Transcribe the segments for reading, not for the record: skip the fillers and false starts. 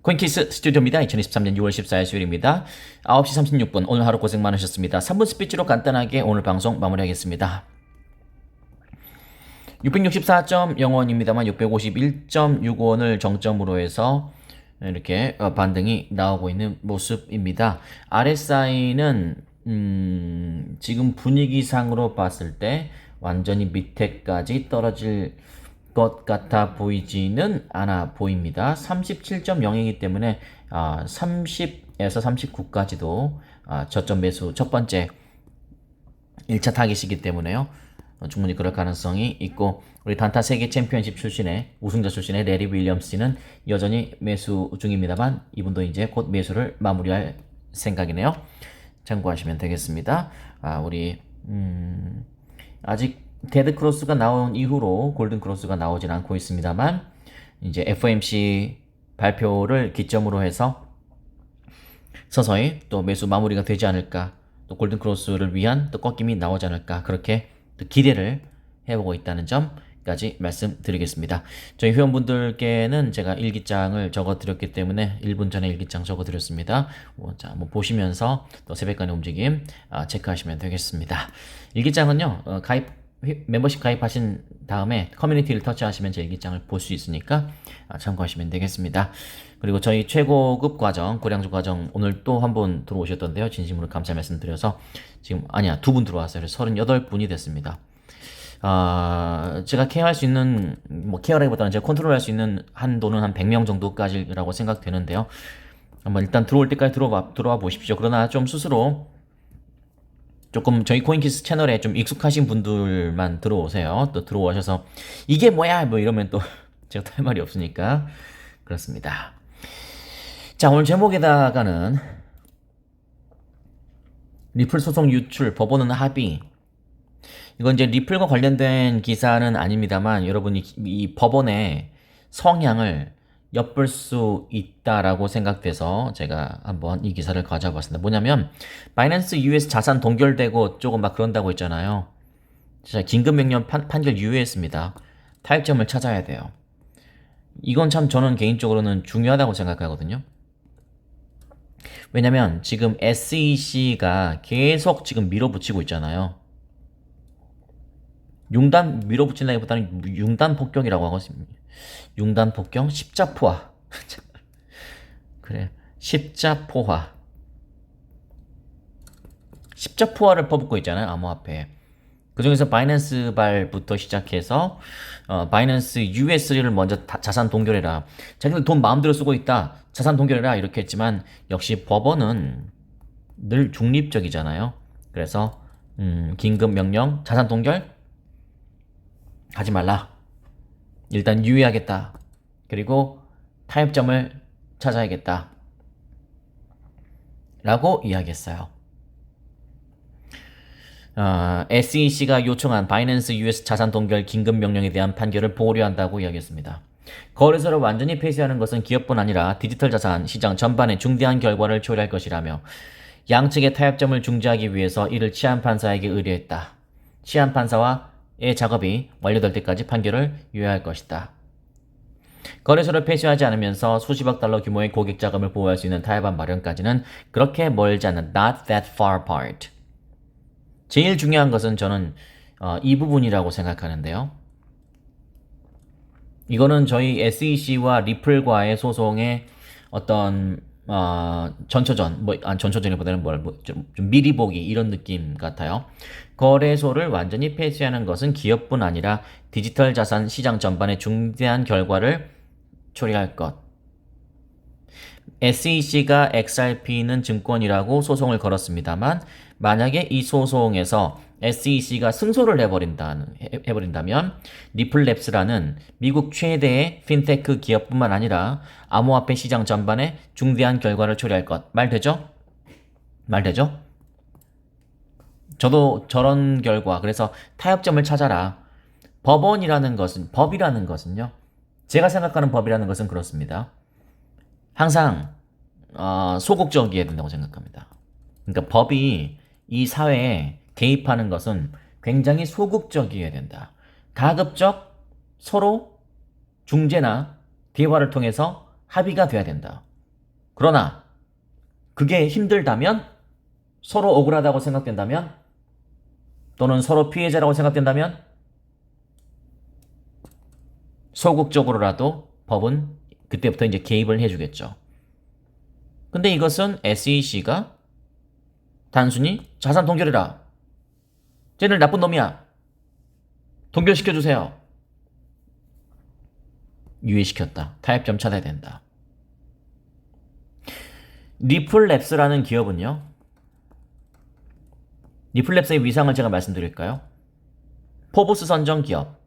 코인키스 스튜디오입니다. 2023년 6월 14일 수요일입니다. 9시 36분 오늘 하루 고생 많으셨습니다. 3분 스피치로 간단하게 오늘 방송 마무리하겠습니다. 664.01원입니다만 651.65원을 정점으로 해서 이렇게 반등이 나오고 있는 모습입니다. RSI는 지금 분위기상으로 봤을 때 완전히 밑에까지 떨어질 것 같아 보이지는 않아 보입니다. 37.0이기 때문에 30에서 39까지도 저점 매수 첫 번째 1차 타깃이기 때문에요. 충분히 그럴 가능성이 있고, 우리 단타 세계 챔피언십 출신의 우승자 출신의 레리 윌리엄스는 여전히 매수 중입니다만 이분도 이제 곧 매수를 마무리할 생각이네요. 참고하시면 되겠습니다. 우리 아직 데드 크로스가 나온 이후로 골든 크로스가 나오진 않고 있습니다만 이제 FOMC 발표를 기점으로 해서 서서히 또 매수 마무리가 되지 않을까, 또 골든 크로스를 위한 또 꺾임이 나오지 않을까, 그렇게 또 기대를 해보고 있다는 점까지 말씀드리겠습니다. 저희 회원분들께는 제가 일기장을 적어드렸기 때문에 1분 전에 일기장 적어드렸습니다. 자, 한번 보시면서 또 새벽간의 움직임 체크하시면 되겠습니다. 일기장은요, 멤버십 가입하신 다음에 커뮤니티를 터치하시면 제 일기장을 볼 수 있으니까 참고하시면 되겠습니다. 그리고 저희 최고급 과정, 고량주 과정 오늘 또 한 분 들어오셨던데요. 진심으로 감사 말씀드려서 지금 두 분 들어왔어요. 그래서 38분이 됐습니다. 제가 케어할 수 있는, 케어라기보다는 제가 컨트롤할 수 있는 한도는 한 100명 정도까지라고 생각되는데요. 한번 일단 들어올 때까지 들어와 보십시오. 그러나 좀 스스로 조금 저희 코인키스 채널에 좀 익숙하신 분들만 들어오세요. 또 들어오셔서 이게 뭐야 뭐 이러면 또 제가 할 말이 없으니까 그렇습니다. 자, 오늘 제목에다가는 리플 소송 유출, 법원은 합의. 이건 이제 리플과 관련된 기사는 아닙니다만 여러분이 이 법원의 성향을 엿볼 수 있다라고 생각돼서 제가 한번 이 기사를 가져와봤습니다. 뭐냐면 바이낸스 US 자산 동결되고 조금 막 그런다고 했잖아요. 진짜 긴급명령 판결 유예했습니다. 타협점을 찾아야 돼요. 이건 참 저는 개인적으로는 중요하다고 생각하거든요. 왜냐면 지금 SEC가 계속 지금 밀어붙이고 있잖아요. 밀어붙인다기보다는 융단 폭격이라고 하거든요. 융단 폭격, 십자포화. 그래, 십자포화. 십자포화를 퍼붓고 있잖아요, 암호화폐. 그 중에서 바이낸스 발부터 시작해서 바이낸스 US를 먼저 자산 동결해라. 자기들 돈 마음대로 쓰고 있다. 자산 동결해라. 이렇게 했지만 역시 법원은 늘 중립적이잖아요. 그래서 긴급 명령, 자산 동결 하지 말라. 일단 유의하겠다. 그리고 타협점을 찾아야겠다. 라고 이야기했어요. SEC가 요청한 바이낸스 US 자산 동결 긴급 명령에 대한 판결을 보류한다고 이야기했습니다. 거래소를 완전히 폐쇄하는 것은 기업뿐 아니라 디지털 자산 시장 전반에 중대한 결과를 초래할 것이라며 양측의 타협점을 중재하기 위해서 이를 치안 판사에게 의뢰했다. 치안 판사와의 작업이 완료될 때까지 판결을 유예할 것이다. 거래소를 폐쇄하지 않으면서 수십억 달러 규모의 고객 자금을 보호할 수 있는 타협안 마련까지는 그렇게 멀지 않은 not that far apart. 제일 중요한 것은 저는 이 부분이라고 생각하는데요. 이거는 저희 SEC와 리플과의 소송의 어떤 전초전, 전초전이보다는 좀 미리 보기 이런 느낌 같아요. 거래소를 완전히 폐쇄하는 것은 기업뿐 아니라 디지털 자산 시장 전반에 중대한 결과를 초래할 것. SEC가 XRP는 증권이라고 소송을 걸었습니다만 만약에 이 소송에서 SEC가 승소를 해버린다면 리플랩스라는 미국 최대의 핀테크 기업뿐만 아니라 암호화폐 시장 전반에 중대한 결과를 초래할 것. 말 되죠? 저도 저런 결과, 그래서 타협점을 찾아라. 법이라는 것은요. 제가 생각하는 법이라는 것은 그렇습니다. 항상 소극적이어야 된다고 생각합니다. 그러니까 법이 이 사회에 개입하는 것은 굉장히 소극적이어야 된다. 가급적 서로 중재나 대화를 통해서 합의가 돼야 된다. 그러나 그게 힘들다면, 서로 억울하다고 생각된다면, 또는 서로 피해자라고 생각된다면 소극적으로라도 법은 그때부터 이제 개입을 해주겠죠. 근데 이것은 SEC가 단순히 자산 동결해라, 쟤들 나쁜 놈이야, 동결시켜주세요, 유예시켰다, 타협점 찾아야 된다. 리플랩스라는 기업은요, 리플랩스의 위상을 제가 말씀드릴까요? 포브스 선정 기업,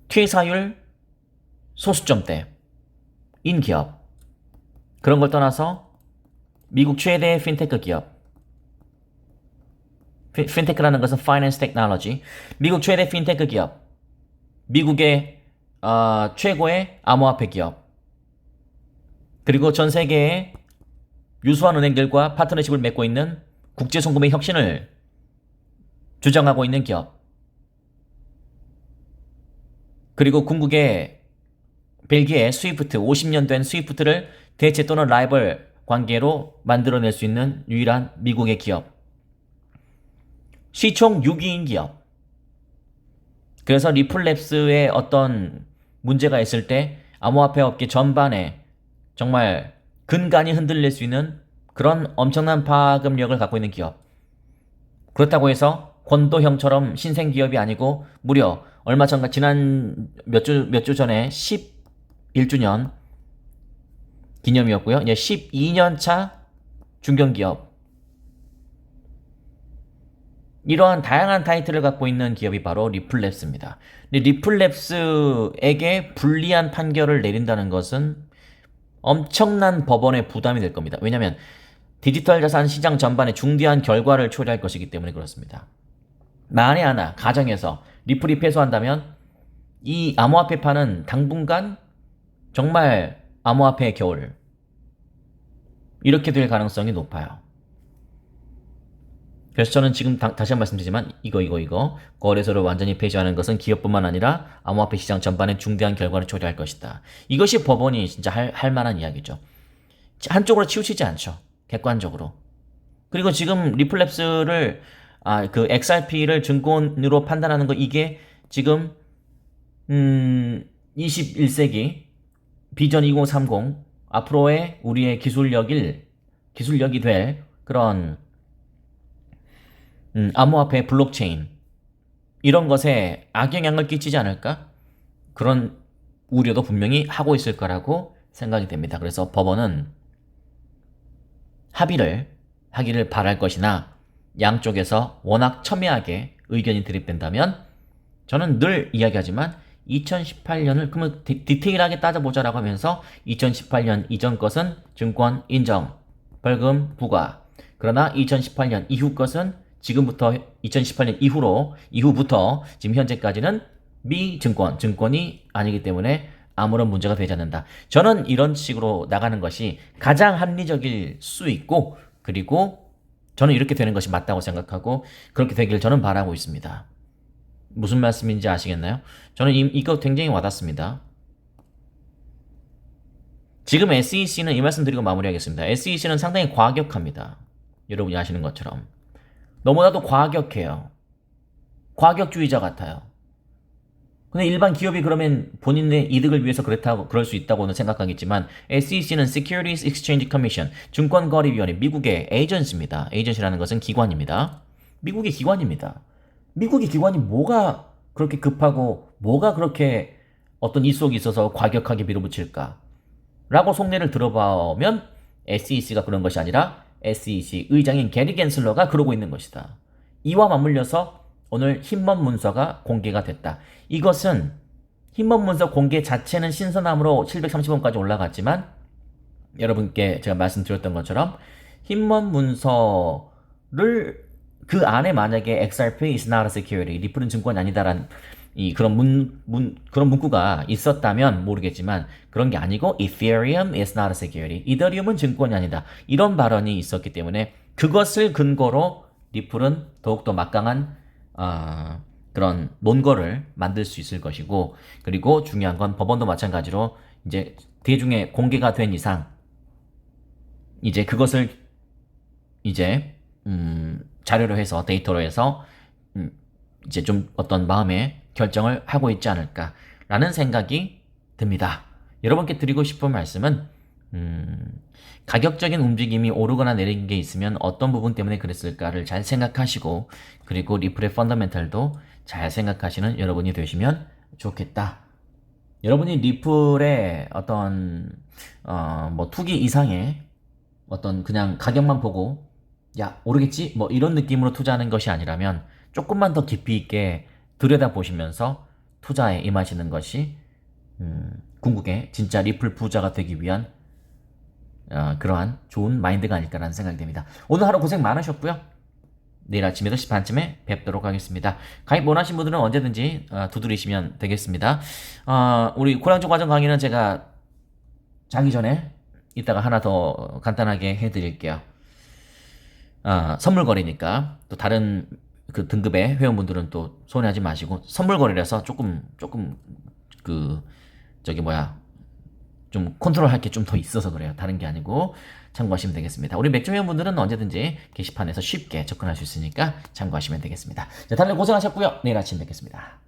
퇴사율 소수점대인 기업, 그런 걸 떠나서 미국 최대의 핀테크 기업, 핀테크라는 것은 파이낸스 테크놀로지, 미국 최대 핀테크 기업, 미국의 최고의 암호화폐 기업, 그리고 전 세계의 유수한 은행들과 파트너십을 맺고 있는 국제송금의 혁신을 주장하고 있는 기업, 그리고 궁극의 벨기에 스위프트, 50년 된 스위프트를 대체 또는 라이벌 관계로 만들어낼 수 있는 유일한 미국의 기업, 시총 6위인 기업. 그래서 리플랩스에 어떤 문제가 있을 때 암호화폐 업계 전반에 정말 근간이 흔들릴 수 있는 그런 엄청난 파급력을 갖고 있는 기업. 그렇다고 해서 권도형처럼 신생 기업이 아니고 무려 얼마 전, 지난 몇 주 전에 11주년 기념이었고요. 이제 12년 차 중견기업. 이러한 다양한 타이틀을 갖고 있는 기업이 바로 리플랩스입니다. 근데 리플랩스에게 불리한 판결을 내린다는 것은 엄청난 법원의 부담이 될 겁니다. 왜냐하면 디지털 자산 시장 전반에 중대한 결과를 초래할 것이기 때문에 그렇습니다. 만에 하나 가정에서 리플이 패소한다면 이 암호화폐파는 당분간 정말 암호화폐의 겨울, 이렇게 될 가능성이 높아요. 그래서 저는 지금 다시 한 번 말씀드리지만 이거 거래소를 완전히 폐지하는 것은 기업뿐만 아니라 암호화폐 시장 전반에 중대한 결과를 초래할 것이다. 이것이 법원이 진짜 할 만한 이야기죠. 한쪽으로 치우치지 않죠. 객관적으로. 그리고 지금 리플랩스를 그 XRP를 증권으로 판단하는 거, 이게 지금 21세기 비전 2030 앞으로의 우리의 기술력이 될 그런 암호화폐 블록체인, 이런 것에 악영향을 끼치지 않을까? 그런 우려도 분명히 하고 있을 거라고 생각이 됩니다. 그래서 법원은 합의를 하기를 바랄 것이나 양쪽에서 워낙 첨예하게 의견이 대립된다면, 저는 늘 이야기하지만 2018년을 그러면 디테일하게 따져보자라고 하면서 2018년 이전 것은 증권 인정, 벌금 부과, 그러나 2018년 이후 것은 지금부터 2018년 이후부터 지금 현재까지는 증권이 아니기 때문에 아무런 문제가 되지 않는다. 저는 이런 식으로 나가는 것이 가장 합리적일 수 있고, 그리고 저는 이렇게 되는 것이 맞다고 생각하고 그렇게 되기를 저는 바라고 있습니다. 무슨 말씀인지 아시겠나요? 저는 이거 굉장히 와닿습니다. 지금 SEC는 이 말씀 드리고 마무리하겠습니다. SEC는 상당히 과격합니다. 여러분이 아시는 것처럼. 너무나도 과격해요. 과격주의자 같아요. 근데 일반 기업이 그러면 본인의 이득을 위해서 그럴 수 있다고는 생각하겠지만, SEC는 Securities Exchange Commission, 증권거래위원회, 미국의 에이전시입니다. 에이전시라는 것은 기관입니다. 미국의 기관입니다. 미국의 기관이 뭐가 그렇게 급하고 뭐가 그렇게 어떤 이속이 있어서 과격하게 밀어붙일까? 라고 속내를 들어보면 SEC가 그런 것이 아니라 SEC 의장인 게리 겐슬러가 그러고 있는 것이다. 이와 맞물려서 오늘 힘먼 문서가 공개가 됐다. 이것은 힘먼 문서 공개 자체는 신선함으로 730원까지 올라갔지만, 여러분께 제가 말씀드렸던 것처럼 힘먼 문서를 그 안에 만약에 XRP is not a security, 리플은 증권이 아니다라는 그런 문구가 있었다면 모르겠지만, 그런 게 아니고 Ethereum is not a security, 이더리움은 증권이 아니다, 이런 발언이 있었기 때문에 그것을 근거로 리플은 더욱더 막강한 그런 논거를 만들 수 있을 것이고, 그리고 중요한 건 법원도 마찬가지로 이제 대중에 공개가 된 이상 이제 그것을 이제 자료로 해서 데이터로 해서 이제 좀 어떤 마음의 결정을 하고 있지 않을까라는 생각이 듭니다. 여러분께 드리고 싶은 말씀은 가격적인 움직임이 오르거나 내리는 게 있으면 어떤 부분 때문에 그랬을까를 잘 생각하시고 그리고 리플의 펀더멘탈도 잘 생각하시는 여러분이 되시면 좋겠다. 여러분이 리플의 어떤 뭐 투기 이상의 어떤 그냥 가격만 보고 야 오르겠지 뭐 이런 느낌으로 투자하는 것이 아니라면 조금만 더 깊이 있게 들여다보시면서 투자에 임하시는 것이 궁극의 진짜 리플 부자가 되기 위한 그러한 좋은 마인드가 아닐까라는 생각이 듭니다. 오늘 하루 고생 많으셨고요. 내일 아침 8시 반쯤에 뵙도록 하겠습니다. 가입 원하신 분들은 언제든지 두드리시면 되겠습니다. 우리 고량주 과정 강의는 제가 자기 전에 이따가 하나 더 간단하게 해드릴게요. 선물 거래니까 또 다른 그 등급의 회원분들은 또 손해하지 마시고 선물 거래라서 조금 그 저기 뭐야 좀 컨트롤 할 게 좀 더 있어서 그래요. 다른 게 아니고 참고하시면 되겠습니다. 우리 맥주 회원분들은 언제든지 게시판에서 쉽게 접근할 수 있으니까 참고하시면 되겠습니다. 자, 다들 고생하셨고요. 내일 아침 뵙겠습니다.